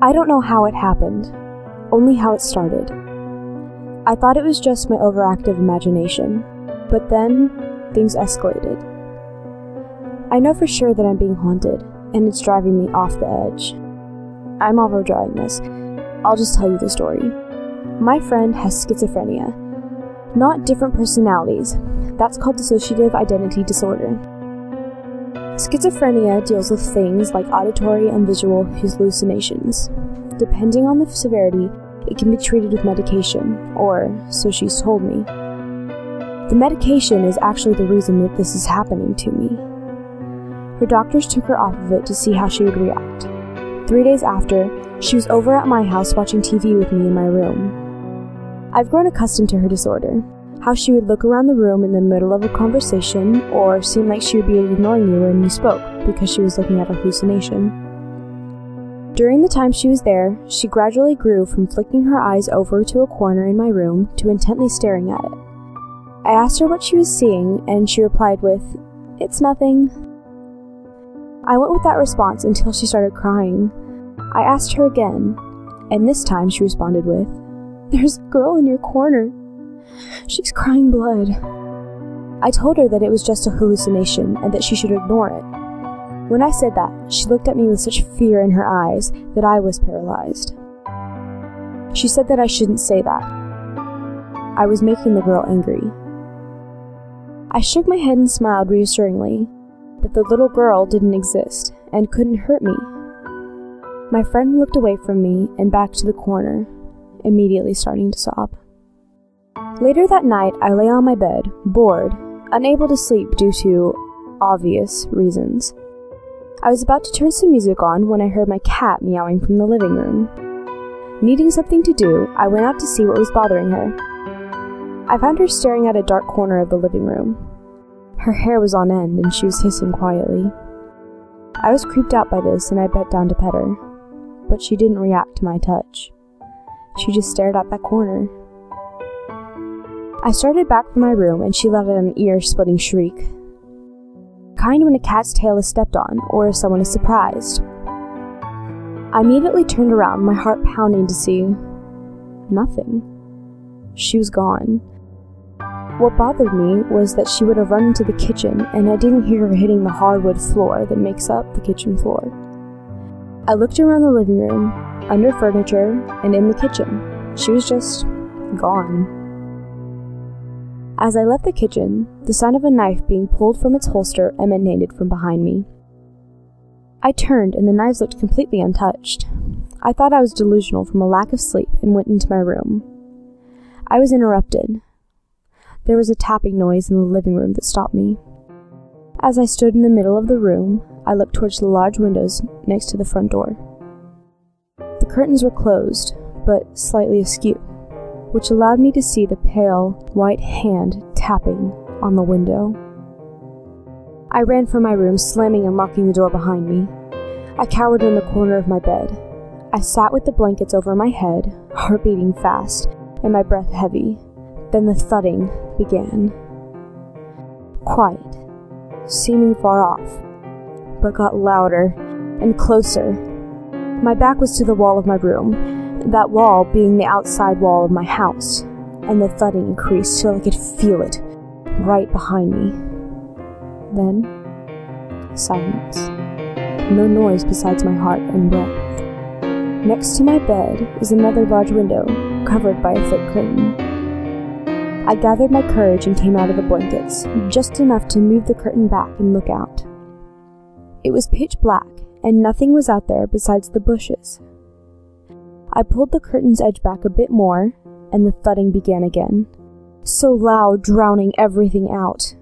I don't know how it happened, only how it started. I thought it was just my overactive imagination, but then things escalated. I know for sure that I'm being haunted, and it's driving me off the edge. I'm overdrawing this. I'll just tell you the story. My friend has schizophrenia. Not different personalities. That's called dissociative identity disorder. Schizophrenia deals with things like auditory and visual hallucinations. Depending on the severity, it can be treated with medication, or so she's told me. The medication is actually the reason that this is happening to me. Her doctors took her off of it to see how she would react. 3 days after, she was over at my house watching TV with me in my room. I've grown accustomed to her disorder, how she would look around the room in the middle of a conversation or seem like she would be ignoring you when you spoke because she was looking at a hallucination. During the time she was there, she gradually grew from flicking her eyes over to a corner in my room to intently staring at it. I asked her what she was seeing, and she replied with, "It's nothing." I went with that response until she started crying. I asked her again, and this time she responded with, "There's a girl in your corner. She's crying blood." I told her that it was just a hallucination and that she should ignore it. When I said that, she looked at me with such fear in her eyes that I was paralyzed. She said that I shouldn't say that. I was making the girl angry. I shook my head and smiled reassuringly that the little girl didn't exist and couldn't hurt me. My friend looked away from me and back to the corner, immediately starting to sob. Later that night, I lay on my bed, bored, unable to sleep due to obvious reasons. I was about to turn some music on when I heard my cat meowing from the living room. Needing something to do, I went out to see what was bothering her. I found her staring at a dark corner of the living room. Her hair was on end and she was hissing quietly. I was creeped out by this and I bent down to pet her, but she didn't react to my touch. She just stared at that corner. I started back from my room and she let out an ear-splitting shriek. Kind when a cat's tail is stepped on or if someone is surprised. I immediately turned around, my heart pounding to see nothing. She was gone. What bothered me was that she would have run into the kitchen and I didn't hear her hitting the hardwood floor that makes up the kitchen floor. I looked around the living room, under furniture, and in the kitchen. She was just gone. As I left the kitchen, the sound of a knife being pulled from its holster emanated from behind me. I turned and the knives looked completely untouched. I thought I was delusional from a lack of sleep and went into my room. I was interrupted. There was a tapping noise in the living room that stopped me. As I stood in the middle of the room, I looked towards the large windows next to the front door. The curtains were closed, but slightly askew, which allowed me to see the pale, white hand tapping on the window. I ran from my room, slamming and locking the door behind me. I cowered in the corner of my bed. I sat with the blankets over my head, heart beating fast, and my breath heavy. Then the thudding began. Quiet, seeming far off, but got louder and closer. My back was to the wall of my room, that wall being the outside wall of my house, and the thudding increased till I could feel it right behind me. Then, silence. No noise besides my heart and breath. Next to my bed is another large window, covered by a thick curtain. I gathered my courage and came out of the blankets, just enough to move the curtain back and look out. It was pitch black, and nothing was out there besides the bushes. I pulled the curtain's edge back a bit more, and the thudding began again, so loud, drowning everything out.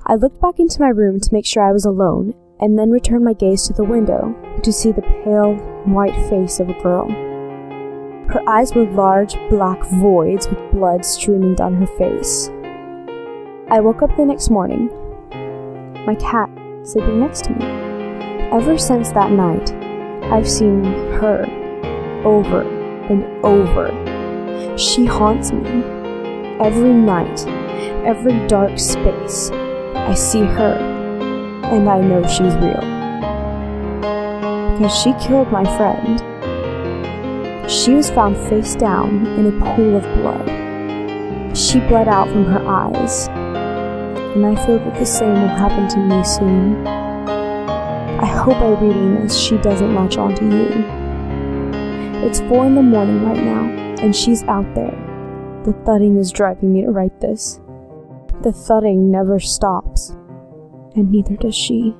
I looked back into my room to make sure I was alone, and then returned my gaze to the window to see the pale, white face of a girl. Her eyes were large, black voids with blood streaming down her face. I woke up the next morning, my cat sleeping next to me. Ever since that night, I've seen her over and over. She haunts me. Every night, every dark space, I see her, and I know she's real. Because she killed my friend, She was found face down in a pool of blood. She bled out from her eyes, and I feel that the same will happen to me soon. I hope by reading this she doesn't latch onto you. It's 4 in the morning right now, and she's out there. The thudding is driving me to write this. The thudding never stops, and neither does she.